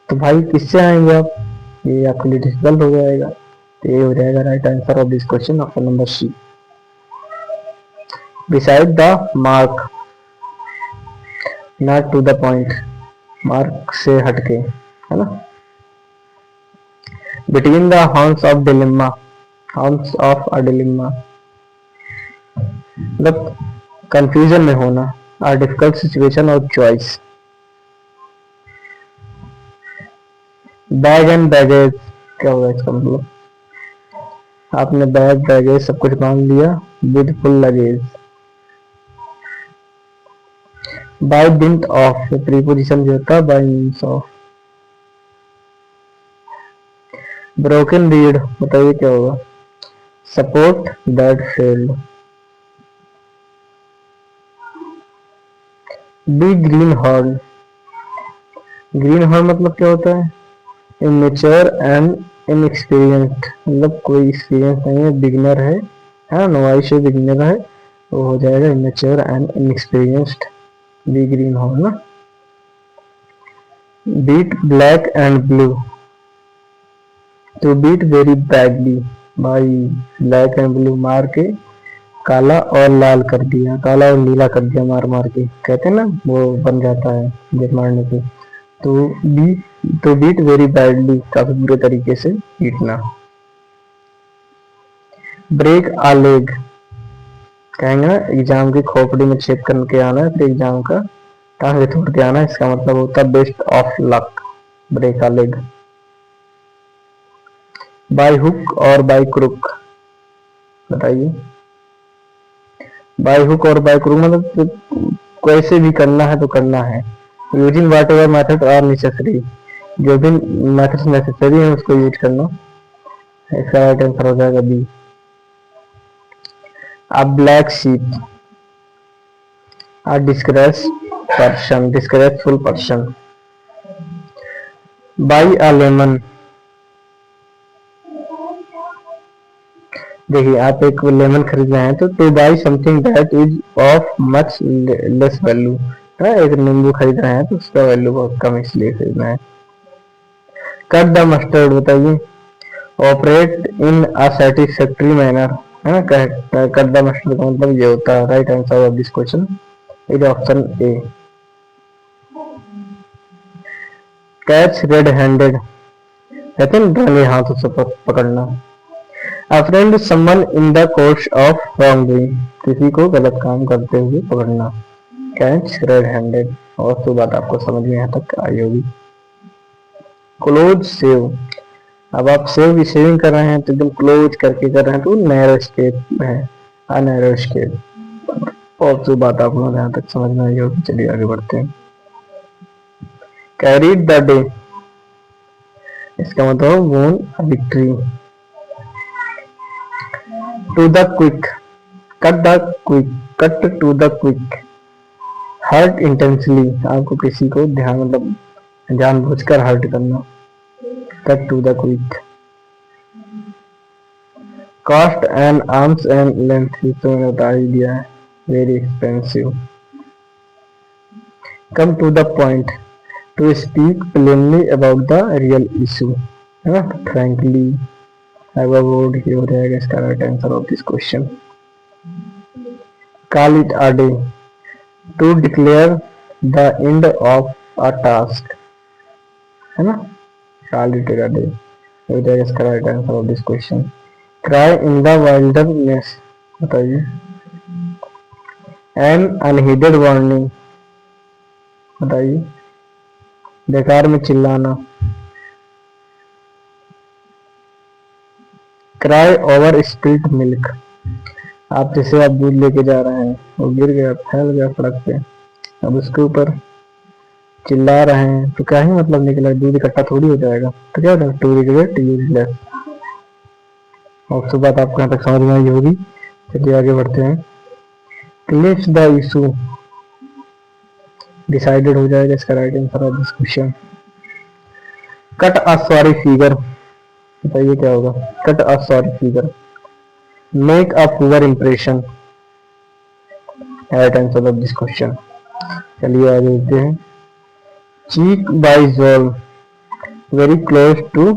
तो भाई किससे आएंगे आप, ये आपके लिए डिफिकल्ट हो जाएगा। तो ये हो जाएगा right answer of this question, option number C. Beside the mark, not to the point, mark से हटके, है ना। Between the horns of dilemma, horns of a dilemma मतलब कंफ्यूजन में होना, अ डिफिकल्ट सिचुएशन और चॉइस। बैग एंड बैगेज, क्या होगा इसका मतलब, आपने बैग बैगेज सब कुछ बांध लिया with full luggage. By dint of, preposition जो होता है by means of. Broken reed, बताइए क्या होगा, support that failed. Be greenhorn, greenhorn मतलब क्या होता है, इमेच्योर एंड इनएक्सपीरियंस्ड, मतलब कोई एक्सपीरियंस नहीं है, बिगिनर है, नोवाइश है, बिगिनर है, तो हो जाएगा immature and inexperienced, be greenhorn ना। Beat black and blue, to beat very badly, भाई ब्लैक एंड ब्लू मार के काला और लाल कर दिया, काला और नीला कर दिया, मार मार के, कहते हैं ना वो बन जाता है जब मारने पे। तो बी, तो बीट वेरी बैडली, काफी बुरे तरीके से पीटना। ब्रेक आ लेग, कहेंगे ना एग्जाम की खोपड़ी में छेद करके आना है, फिर एग्जाम का टांगे तोड़ के आना, इसका मतलब होता है best of luck, break a leg. By hook और बाय क्रुक, बताइए। बाय हुक और बाय क्रुक मतलब कैसे भी करना है तो करना है। Using whatever method are necessary, जो भी मेथड नेसेसरी है उसको यूज करना, इसका राइट आंसर हो जाएगा B. A black sheep, a disgrace person, disgraceful person. Buy a lemon, देखिए आप एक लेमन खरीद रहे हैं तो to buy something that is of much less value, है, एक नींबू खरीद रहे हैं तो उसका वैल्यू बहुत कम इसलिए खरीदना है। कट द मस्टर्ड, बताइए। Operate in a satisfactory manner, है ना, कट द मस्टर्ड का मतलब ये होता है। Right answer of this question is option A. Catch red handed, कहते हैं दाहिने हाथों से पकड़ना। अ friend someone in the course of wrong doing, किसी को गलत काम करते हुए पकड़ना, कैच रेड हैंडेड। और तो बात आपको समझ में यहाँ तक आई होगी। क्लोज सेव, अब आप सेव की शेविंग कर रहे हैं तो एकदम क्लोज करके कर रहे हैं तो नैरो स्केप है, नैरो स्केप। और तो बात आपको यहाँ तक समझ में आई होगी, चलिए आगे बढ़ते हैं। कैरीड द डे, इसका मतलब won victory. To the quick, cut the quick, cut to the quick, hurt intensely, आपको किसी को ध्यान मतलब जानबूझकर हर्ट करना। Cut to the quick. Cost and arms and length, तो मैंने बता ही दिया है, very expensive. Come to the point, to speak plainly about the real issue, है ना, फ्रैंकली, अबाउट, ये हो जाएगा इसका right answer of this question. Call it a day, to declare the end of a task, है ना, call it a day, हो जाएगा इसका right answer of this question. Cry in the wilderness, बताइए। एन अनहीडेड वार्निंग, बताइए। बेकार में चिल्लाना। क्राई ओवर स्पिल्ड मिल्क, आप जैसे आप दूध लेके जा रहे हैं, वो गिर गया, फैल गया सड़क पे, अब उसके ऊपर चिल्ला रहे हैं, तो क्या ही मतलब निकला, दूध इकट्ठा थोड़ी हो जाएगा। तो क्या होता है, टू रिग्रेट यूजलेस। और उसके बाद आपको यहाँ तक समझ में आई होगी। चलिए आगे बढ़ते हैं। क्लिप्स द इशू, डिसाइडेड हो जाएगा इसका right answer of this question. Cut a sorry figure, बताइए क्या होगा। Cut a sorry figure, make a poor impression, right answer of this question. चलिए आगे देखते हैं। चीक बाय जोल, वेरी क्लोज टू,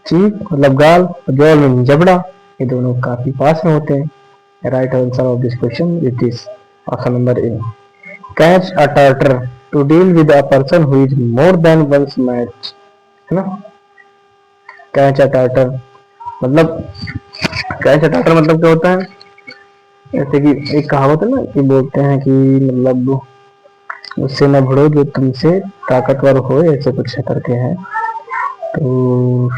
चीक मतलब गाल, जोल में जबड़ा, ये दोनों काफी पास में होते हैं। Right answer of this question it is option number A. Catch a tartar, to deal with a person who is more than one's match, है ना। कैच अ टार्टर मतलब, कैच अ टार्टर मतलब क्या होता है, जैसे कि एक कहावत है ना कि बोलते हैं कि मतलब उससे न भिड़ो जो तुमसे ताकतवर हो, ऐसे कुछ करके हैं। तो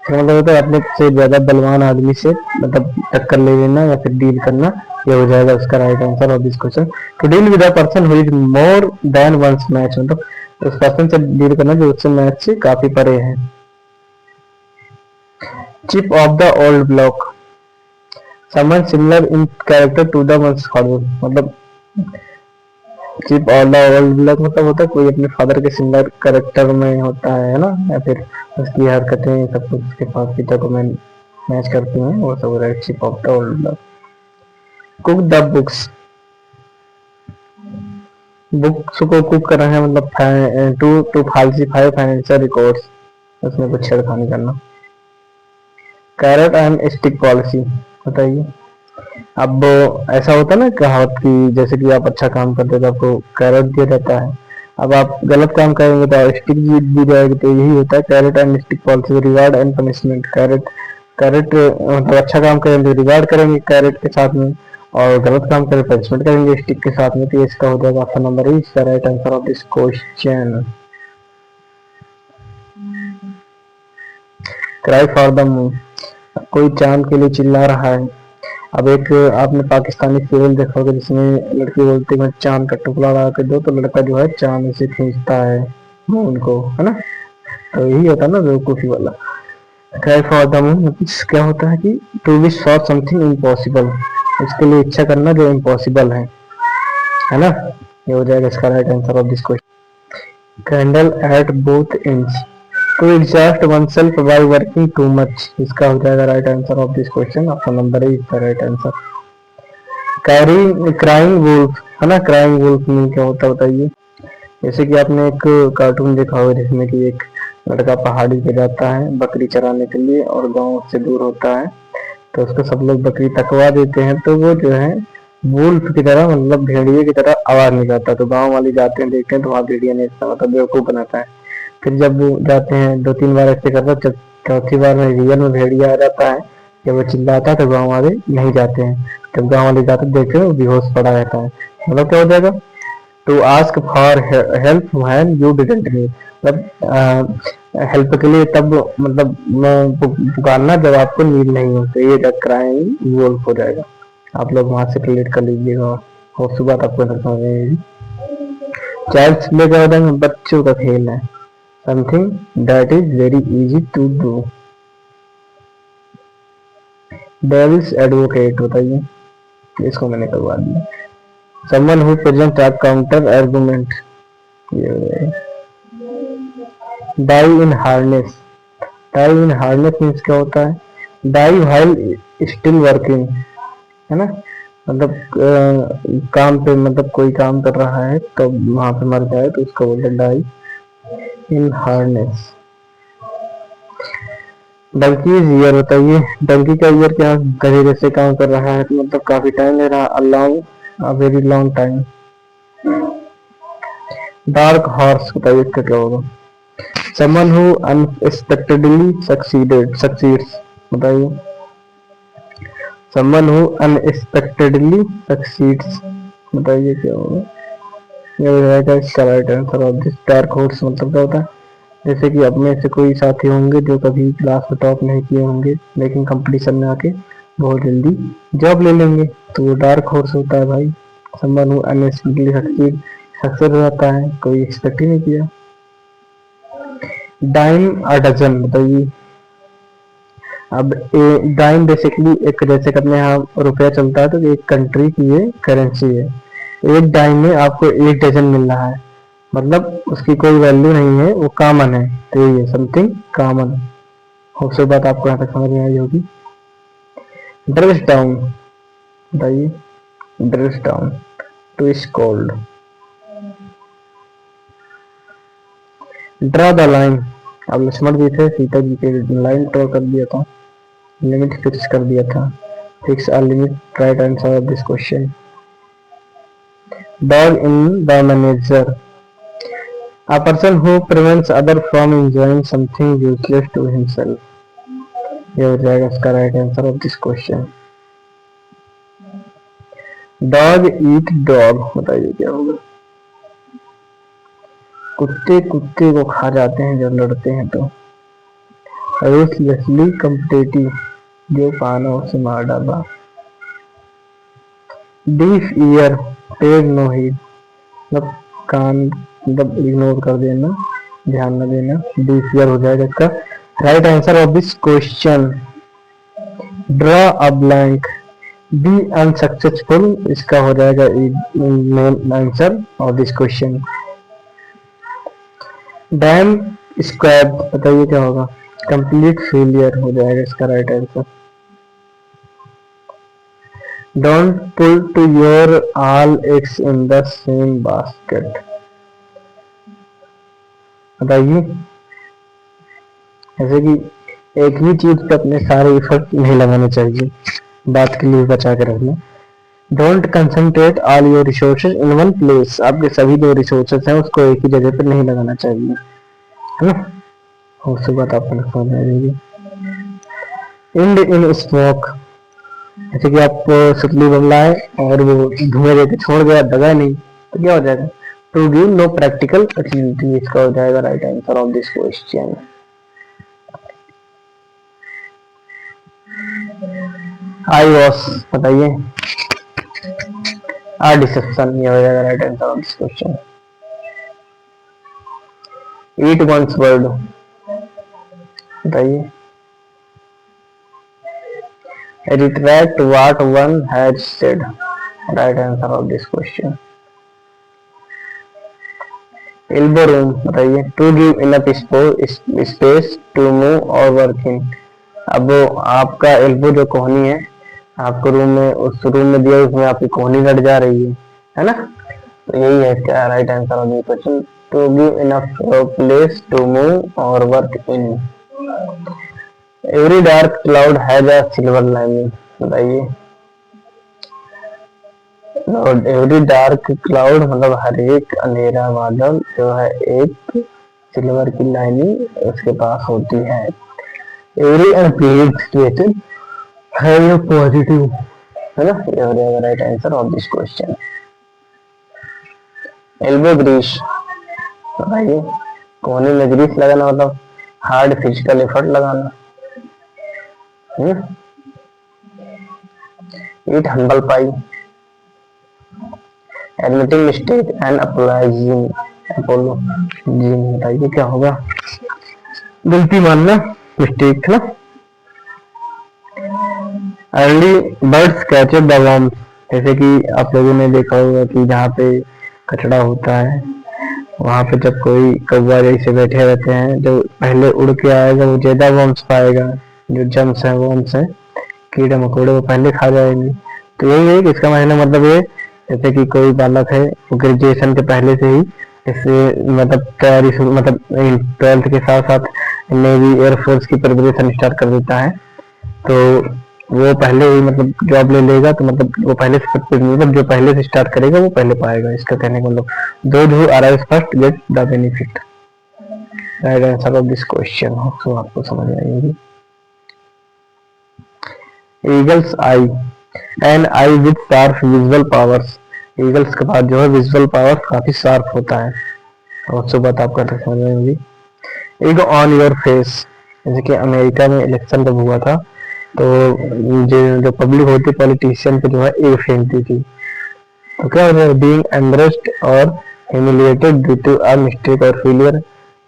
इसका मतलब होता है अपने से ज्यादा बलवान आदमी से मतलब टक्कर ले लेना या फिर डील करना, ये हो जाएगा उसका right answer of this question. To deal with a person who is more than one's match, मतलब उस पर्सन से डील करना जो उससे मैच से काफी परे है। Chip off the old block, someone similar in character to the one's father, मतलब chip off the old block मतलब होता है कोई अपने फादर के सिमिलर कैरेक्टर में होता है ना, या फिर उसकी हरकतें सब कुछ उसके पास पिता को मैच करती हैं, वो सब होता है chip off the old block. Cook the books, books को कुक कर रहे हैं मतलब टू टू फाल्सीफाई फाइनेंशियल रिकॉर्ड्स, उसमें कुछ छेड़खानी करना। कैरेट एंड स्टिक पॉलिसी, बताइए। अब ऐसा होता है ना कहावत की, जैसे कि आप अच्छा काम करते तो आपको कैरेट दिया जाता है, अब आप गलत काम करेंगे तो स्टिक दी जाएगी, तो यही होता है carrot and stick policy, reward and punishment. Carrot, carrot मतलब अच्छा काम करेंगे रिवार्ड करेंगे कैरेट के साथ में, और गलत काम करें पनिशमेंट करेंगे स्टिक के साथ में। तो ये इसका हो जाएगा ऑप्शन नंबर ई, इसका right answer of this question. Cry for the moon, कोई चांद के लिए चिल्ला रहा है। अब एक आपने पाकिस्तानी सीरियल देखा होगा जिसमें लड़की बोलती है मैं चांद का टुकड़ा ला के दो, तो लड़का जो है चांद से खींचता है मून को, है ना। तो यही होता है ना बेवकूफी वाला। ट्राई फॉर द मून क्या होता है कि to wish for something impossible, उसके लिए इच्छा करना जो इम्पॉसिबल है ना। ये हो जाएगा इसका right answer of this question. Candle at both ends, to exhaust oneself by working too much, इसका हो जाएगा right answer of this question, option number A इसका राइट आंसर। क्राइंग वुल्फ, है ना, क्राइंग वुल्फ में क्या होता है बताइए। जैसे कि आपने एक कार्टून देखा होगा जिसमें कि एक लड़का पहाड़ी पे जाता है बकरी चराने के लिए और गांव से दूर होता है, तो उसको सब लोग बकरी तकवा देते हैं, तो वो जो है वुल्फ की तरह मतलब भेड़िए की तरह आवाज निकालता है, तो गांव वाले जाते हैं देखते हैं तो वहाँ भेड़िया नहीं मतलब बेवकूफ बनाता है। फिर जब वो जाते हैं दो तीन बार ऐसे करता, जब चौथी बार में रियल में भेड़िया आ जाता है, जब वो चिल्लाता है तो गाँव वाले नहीं जाते हैं, जब गाँव वाले जाते देखते हैं वो बेहोश पड़ा रहता है। मतलब क्या हो जाएगा, to ask for help when you didn't need, मतलब हेल्प के लिए तब मतलब पुकारना जब आपको नीड नहीं हो, तो ये क्राइम वुल्फ हो जाएगा। आप लोग वहां से रिलेट कर लीजिएगा और सुबह आपको समझ में आएगी। चाइल्ड्स प्ले का होता है बच्चों का खेल है, something that is very easy to do. Devil's advocate, बताइए, इसको मैंने करवा दिया। someone who presents a counter argument. Die in harness. Die in harness means क्या होता है? Die while still working, है ना? मतलब काम पे, मतलब कोई काम कर रहा है तो वहां पे मर जाए तो उसको बोलते हैं die in harness. Donkey is year, बताइए डंकी का ईयर क्या? गधे जैसे काम कर रहा है, तो मतलब काफी टाइम ले रहा, a very long time. Dark horse, बताइए इसका क्या होगा? समवन हु अनएक्सपेक्टेडली सक्सीड्स, बताइए. समवन हु अनएक्सपेक्टेडली सक्सीड्स, बताइए क्या होगा? ये हो जाएगा इसका right answer of this. Dark horse मतलब क्या होता है? जैसे कि अपने से कोई साथी होंगे जो कभी क्लास में टॉप नहीं किए होंगे, लेकिन कंपटीशन में आके बहुत जल्दी जॉब ले लेंगे, तो वो डार्क हॉर्स होता है भाई. समवन हु अनएक्सपेक्टेडली सक्सेस हो जाता है, कोई एक्सपेक्ट ही नहीं किया. डाइम अ डजन, बताइए. अब डाइम बेसिकली एक, जैसे कि अपने यहाँ रुपया चलता है तो एक कंट्री की ये करेंसी है. एक डाइम में आपको एक डजन मिल रहा है, मतलब उसकी कोई वैल्यू नहीं है, वो कॉमन है, तो ये समथिंग कॉमन. होप से बात आपको यहाँ तक समझ में आई होगी. ड्रेस डाउन, बताइए. Dress down two is cold. Draw the line. अब लक्ष्मण जी थे, सीता जी के लाइन ड्रॉ कर दिया था, लिमिट फिक्स कर दिया था. Fix a limit, right answer of this question. Dog in the manager. A person who prevents other from enjoying something useless to himself. ये हो जाएगा इसका right answer of this question. Dog eat dog, बताइए क्या होगा? कुत्ते कुत्ते को खा जाते हैं जब लड़ते हैं तो. रूथलेसली कम्पिटिटिव, जो पाना उसे मार डाला. Deaf ear, take no heed, मतलब कान, मतलब इग्नोर कर देना, ध्यान न देना. डीफ ईयर हो जाएगा इसका right answer of this question. Draw a blank, be unsuccessful, इसका हो जाएगा main answer of this question. Damp squib, बताइए क्या होगा? कंप्लीट फेलियर हो जाएगा इसका right answer. Don't pull to your all eggs in the same basket, बताइए. जैसे कि एक ही चीज पे अपने सारे इफर्ट नहीं लगाने चाहिए, बात के लिए बचा के रखना. Don't concentrate all your resources in one place, आपके सभी जो रिसोर्सेज हैं उसको एक ही जगह पर नहीं लगाना चाहिए, है ना? उससे बात आपको समझ में आ जाएगी. इंड इन स्मोक, जैसे कि आप सुतली बमला है और वो धुएं देके छोड़ गया, दगा नहीं, तो क्या हो जाएगा? To give no practical activity, इसका हो जाएगा right answer of this question. Eyewash, बताइए. आ डिसेप्शन, ये हो जाएगा right answer of this question. Eat one's word, बताइए. Retract what one has said, right answer of this question. Elbow room, बताइए. To give enough space to move और work in. अब आपका elbow जो कोहनी है आपको रूम में, उस रूम में दिया, उसमें आपकी कोहनी लट जा रही है ना? तो यही है इसका right answer of this question. To give enough place to move और work in. Every dark cloud has a silver lining, बताइए. एवरी डार्क क्लाउड मतलब हर एक अंधेरा बादल जो है एक सिल्वर की लाइनिंग उसके पास होती है. Every unpleased situation has a positive, है ना? ये हो जाएगा right answer of this question. Elbow grease, बताइए. कोने में ग्रीस लगाना मतलब हार्ड फिजिकल एफर्ट लगाना. ईट humble pi. Admitting mistake and apologising, बताइए क्या होगा? गलती मानना, मिस्टेक ना. Early birds catch the worms, जैसे कि आप लोगों ने देखा होगा कि जहाँ पे कचड़ा होता है वहां पे जब कोई कौवा जैसे बैठे रहते हैं, जो पहले उड़ के आएगा वो ज्यादा वर्म्स पाएगा, जो जम्स है वर्म्स है कीड़े मकोड़े वो पहले खा जाएंगे। तो यही है कि इसका मतलब ये, जैसे कि कोई बालक है वो ग्रेजुएशन के पहले से ही इससे मतलब तैयारी मतलब 12th के साथ साथ नेवी एयरफोर्स की प्रिपरेशन स्टार्ट कर देता है, तो वो पहले ही मतलब जॉब ले लेगा, तो मतलब वो पहले से मतलब जो पहले से स्टार्ट करेगा वो पहले पाएगा। इसका कहने का मतलब those who arrive first get the benefit। Right answer of this question हो तो आपको समझ में आएगी। Eagle's eye, an eye with sharp visual powers. Eagles के पास जो है विजुअल पावर काफी शार्प होता है, और उससे बात आपका समझ में आएगी। एग ऑन योर फेस, जैसे कि अमेरिका में इलेक्शन जब हुआ था तो जो पब्लिक होती पॉलिटिशियन पे जो है एग फेंकती थी, तो क्या हो रहा है, बीइंग एम्ब्रेस्ड और humiliated due to a mistake और फेलियर।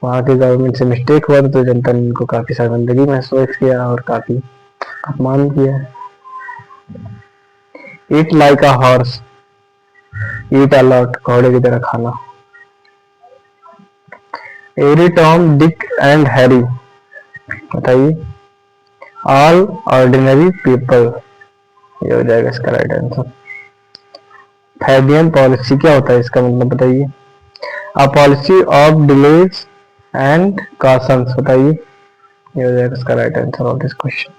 वहाँ के गवर्नमेंट से मिस्टेक हुआ तो जनता ने उनको काफी शर्मिंदगी महसूस किया और काफी अपमान किया। Eat like a horse, eat a lot, घोड़े की तरह खाना। एरी टॉम डिक एंड हैरी, बताइए। ऑल ऑर्डिनरी पीपल, ये हो जाएगा इसका राइट आंसर। फैबियन पॉलिसी क्या होता है इसका मतलब बताइए। A policy of delays and cautions, बताइए। ये हो जाएगा इसका right answer of this question.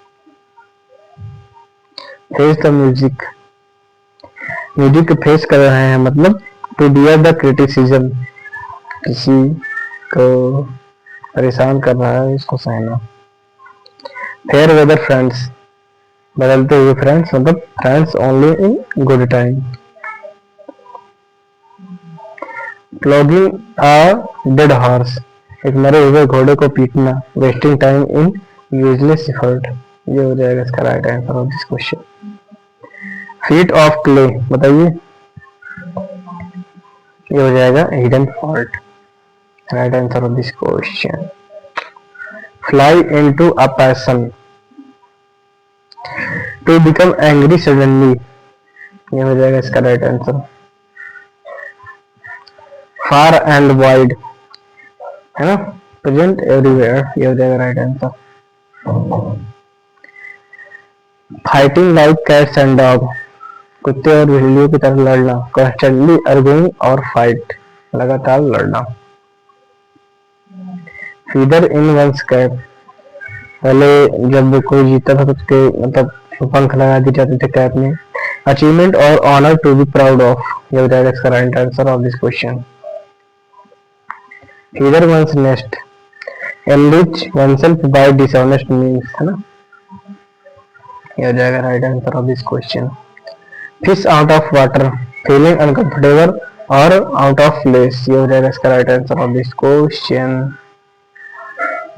Face the music, music face कर रहे हैं मतलब टू डियर द क्रिटिसिज्म, किसी को परेशान कर रहा है इसको सहना। फेयर वेदर फ्रेंड्स, बदलते हुए फ्रेंड्स मतलब friends only in good time. Flogging a dead horse, एक मरे हुए घोड़े को पीटना। Wasting time in useless effort, ये हो जाएगा इसका right answer of this question. Feet of clay, बताइए। ये हो जाएगा hidden fault, right answer of this question. Fly into a passion, to become angry suddenly, ये हो जाएगा इसका right answer. Far and wide, है ना, प्रेजेंट एवरीवेयर, ये हो जाएगा right answer. Fighting like cats and dog, कुत्ते और बिल्लियों की तरह लड़ना। कॉन्स्टेंटली आर्गुइंग और फाइट, लगातार लड़ना। फीदर इन वंस कैप, पहले जब कोई जीता था तो उसके मतलब पंख लगा दिए जाते थे कैप में। अचीवमेंट और honour to be proud of, ये हो जाएगा इसका right answer of this question. Feather one's nest, enrich oneself by dishonest means, है ना, ये हो जाएगा right answer of this question. Fish out of water, feeling uncomfortable और आउट ऑफ प्लेस, ये हो जाएगा इसका right answer of this question.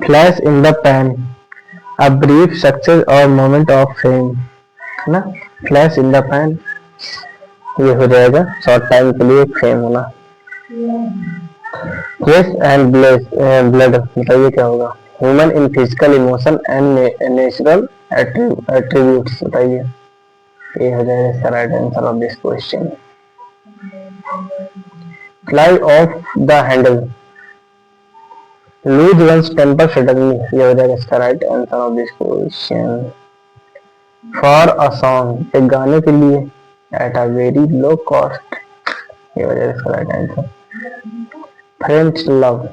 Flash in the pan, a brief success और मोमेंट ऑफ फेम, है ना, फ्लैश इन द पैन, ये हो जाएगा शॉर्ट टाइम के लिए फेम होना। फ्लेश एंड ब्लड, बताइए क्या होगा। Human in physical emotion and natural attributes, बताइए। ये हो जाएगा इसका right answer of this question. Fly off the handle, lose one's temper suddenly, ये हो जाएगा इसका right answer of this question. For a song, एक गाने के लिए। At a very low cost, ये हो जाएगा इसका right answer. French love,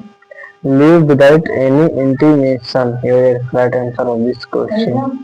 leave without any intimation, ये हो जाएगा right answer of this question.